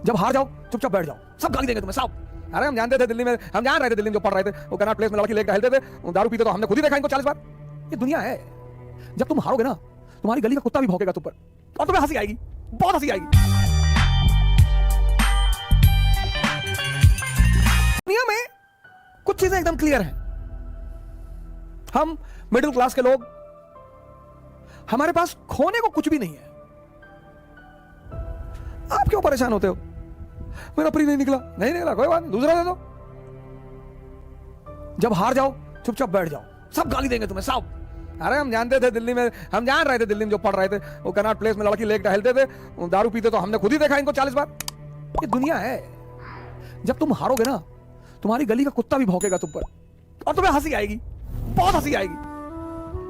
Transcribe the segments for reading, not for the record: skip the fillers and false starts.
जब हार जाओ चुपचाप बैठ जाओ, सब गाली देंगे तुम्हें सब। अरे हम जानते थे दिल्ली में, हम जान रहे थे दिल्ली में जो पढ़ रहे थे वो कनॉट प्लेस में लड़की लेकर टहलते थे, दारू पीते तो हमने खुद ही देखा इनको 40 बार। ये दुनिया है। जब तुम हारोगे ना तुम्हारी गली का कुत्ता भी भौंकेगा तुम पर और तुम्हें हंसी आएगी, बहुत हंसी आएगी। दुनिया में कुछ चीजें एकदम क्लियर हैं। हम मिडिल क्लास के लोग, हमारे पास खोने को कुछ भी नहीं है। आप क्यों परेशान होते हो? मेरा प्री नहीं निकला, नहीं निकला कोई बात नहीं, दूसरा दे दो। जब हार जाओ चुपचाप बैठ जाओ, सब गाली देंगे तुम्हें सब। अरे हम जानते थे दिल्ली में, हम जान रहे थे दिल्ली में जो पढ़ रहे थे वो कनॉट प्लेस में लड़की लेकर टहलते थे, दारू पीते तो हमने खुद ही देखा इनको 40 बार। ये दुनिया है। जब तुम हारोगे ना तुम्हारी गली का कुत्ता भी भौंकेगा तुम पर और तुम्हें हंसी आएगी, बहुत हंसी आएगी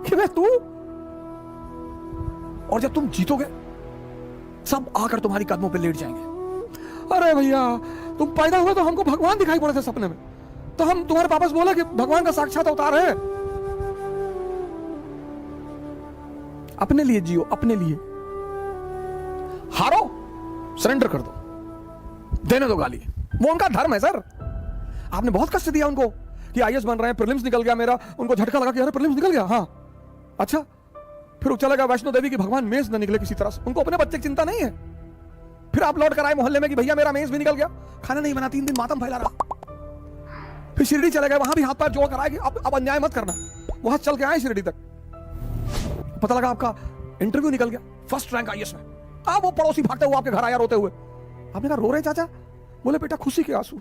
कि मैं तू। और जब तुम जीतोगे सब आकर तुम्हारी कदमों पे लेट जाएंगे। अरे भैया तुम पैदा हुए तो हमको भगवान दिखाई पड़े थे सपने में, तो हम तुम्हारे पापा से बोला कि भगवान का साक्षात अवतार है। अपने लिए जियो, अपने लिए। हारो सरेंडर कर दो, देने दो गाली, वो उनका धर्म है सर। आपने बहुत कष्ट दिया उनको कि आईएएस बन रहे हैं, प्रीलिम्स निकल गया मेरा, उनको झटका लगा कि अरे प्रीलिम्स निकल गया, हाँ अच्छा, फिर वो चला गया वैष्णो देवी की भगवान मेंस न निकले किसी तरह से। उनको अपने बच्चे की चिंता नहीं है। फिर आप लौट कर आए मोहल्ले में कि भैया मेरा मेंस भी निकल गया, खाना नहीं बना, 3 दिन मातम फैला रहा। फिर शिरडी चले गए, वहां भी हाथ पैर जोड़ कर आए कि अब अन्याय मत करना। वहां चल के आए शिरडी तक, पता लगा आपका इंटरव्यू निकल गया, फर्स्ट रैंक आईएएस में। अब वो पड़ोसी भागते हुए आपके घर आया रोते हुए। आपने कहा रो रहे चाचा? बोले बेटा खुशी के आंसू।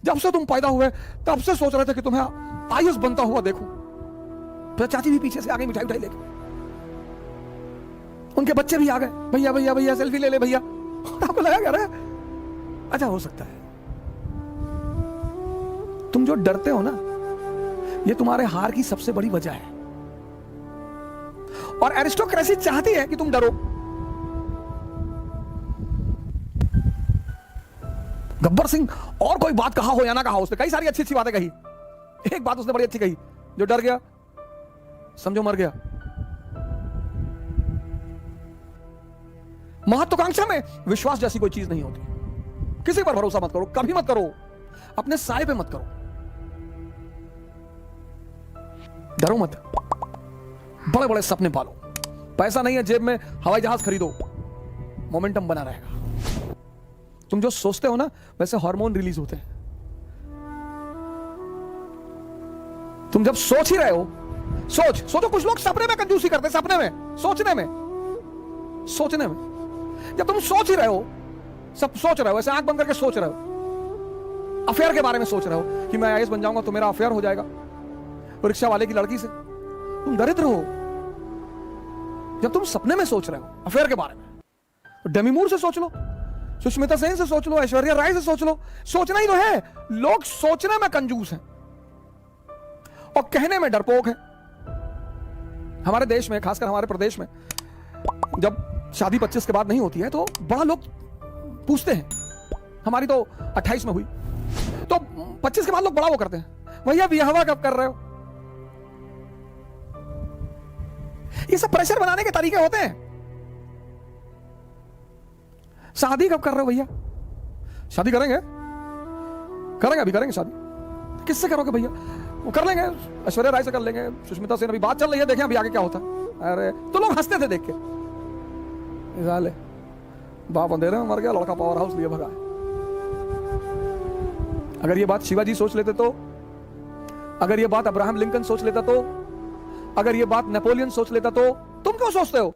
जब से तुम पैदा हुए तब से सोच रहे थे कि तुम्हें आईएएस बनता हुआ देखो। तो चाची भी पीछे से आ गई मिठाई उठाई लेके, उनके बच्चे भी आ गए, भैया भैया भैया सेल्फी ले ले भैया। आपको लगा क्या? अच्छा हो सकता है तुम जो डरते हो ना ये तुम्हारे हार की सबसे बड़ी वजह है। और एरिस्टोक्रेसी चाहती है कि तुम डरो। गब्बर सिंह और कोई बात कहा हो या ना कहा हो, उसने कई सारी अच्छी अच्छी बातें कही। एक बात उसने बड़ी अच्छी कही, जो डर गया समझो मर गया। महत्वाकांक्षा में विश्वास जैसी कोई चीज नहीं होती। किसी पर भरोसा मत करो, कभी मत करो, अपने साए पे मत करो, डरो मत, बड़े बड़े सपने पालो। पैसा नहीं है जेब में, हवाई जहाज खरीदो, मोमेंटम बना रहेगा। तुम जो सोचते हो ना वैसे हार्मोन रिलीज होते हैं। तुम जब सोच ही रहे हो, सोचो। कुछ लोग सपने में कंजूसी करते हैं, सपने में, सोचने में। जब तुम सोच ही रहे हो, सब सोच रहे हो, ऐसे आंख बंद करके सोच रहे हो, अफेयर के बारे में सोच रहे हो कि मैं आईएएस बन जाऊंगा तो मेरा अफेयर हो जाएगा रिक्शा वाले की लड़की से, तुम दरिद्र हो। जब तुम सपने में सोच रहे हो अफेयर के बारे में, तो डेमी मूर से सोच लो, सुष्मिता सेन से सोच लो, ऐश्वर्या राय से सोच लो। सोचना ही तो है। लोग सोचने में कंजूस हैं और कहने में डरपोक हैं। हमारे देश में, खासकर हमारे प्रदेश में, जब शादी 25 के बाद नहीं होती है तो बड़ा लोग पूछते हैं। हमारी तो 28 में हुई, तो 25 के बाद लोग बड़ा वो करते हैं, भैया ब्याह कब कर रहे हो? ये सब प्रेशर बनाने के तरीके होते हैं। शादी कब कर रहे हो भैया? शादी करेंगे, अभी करेंगे शादी। किससे करोगे भैया? वो कर लेंगे, ऐश्वर्या राय से कर लेंगे, सुष्मिता सेन, अभी बात चल रही है, देखें अभी आगे क्या होता है। अरे तो लोग हंसते थे देख के, बाप अंधेरे में मर गया, लड़का पावर हाउस लिए भगा। अगर ये बात शिवाजी सोच लेते तो, अगर ये बात अब्राहम लिंकन सोच लेता तो, अगर ये बात नेपोलियन सोच लेता तो तुम क्यों सोचते हो?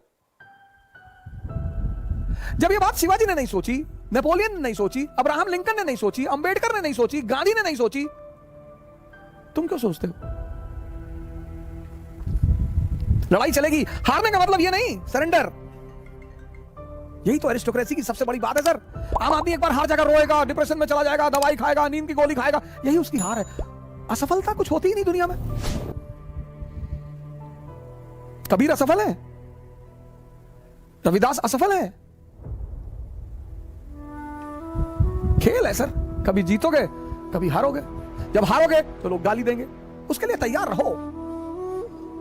जब ये बात शिवाजी ने नहीं सोची, नेपोलियन ने नहीं सोची, अब्राहम लिंकन ने नहीं सोची, अंबेडकर ने नहीं सोची, गांधी ने नहीं सोची, तुम क्यों सोचते हो? लड़ाई चलेगी, हारने का मतलब ये नहीं, सरेंडर। यही तो एरिस्टोक्रेसी की सबसे बड़ी बात है सर। आम आदमी एक बार हार जाकर रोएगा, डिप्रेशन में चला जाएगा, दवाई खाएगा, नींद की गोली खाएगा, यही उसकी हार है। असफलता कुछ होती ही नहीं दुनिया में। कबीर असफल है, रविदास असफल है। खेल है सर, कभी जीतोगे कभी हारोगे। जब हारोगे तो लोग गाली देंगे, उसके लिए तैयार रहो,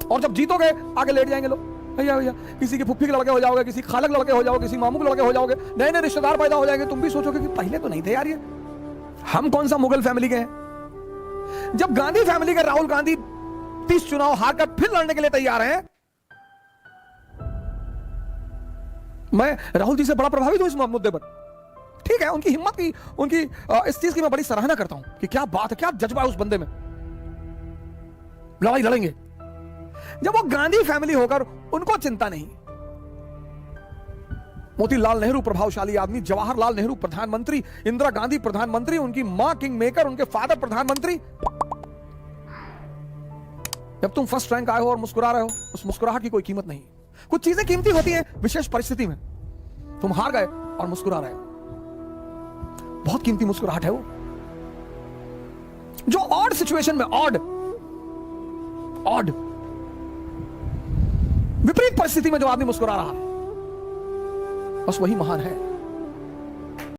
और जब जीतोगे आगे लेट जाएंगे लोग। भैया भैया, किसी के फुफ्फी के लड़के हो जाओगे, किसी खाला के लड़के हो जाओगे, किसी मामू के लड़के हो जाओगे, नए नए रिश्तेदार पैदा हो जाएंगे, तुम भी सोचोगे कि पहले तो नहीं थे यार ये। हम कौन सा मुगल फैमिली के हैं? जब गांधी फैमिली के राहुल गांधी 30 चुनाव हारकर फिर लड़ने के लिए तैयार हैं, मैं राहुल जी से बड़ा प्रभावित हूं इस मुद्दे पर। ठीक है, उनकी हिम्मत की, उनकी इस चीज की मैं बड़ी सराहना करता हूं कि क्या बात है, क्या जज्बा है उस बंदे में, लड़ाई लड़ेंगे। जब वो गांधी फैमिली होकर उनको चिंता नहीं, मोतीलाल नेहरू प्रभावशाली आदमी, जवाहरलाल नेहरू प्रधानमंत्री, इंदिरा गांधी प्रधानमंत्री, उनकी मां किंग मेकर, उनके फादर प्रधानमंत्री। जब तुम फर्स्ट रैंक आए हो और मुस्कुरा रहे हो, उस मुस्कुराहट की कोई कीमत नहीं। कुछ चीजें कीमती होती हैं विशेष परिस्थिति में। तुम हार गए और मुस्कुरा रहे हो, बहुत कीमती मुस्कुराहट है वो। जो ऑड सिचुएशन में, ऑड विपरीत परिस्थिति में जो आदमी मुस्कुरा रहा है, बस वही महान है।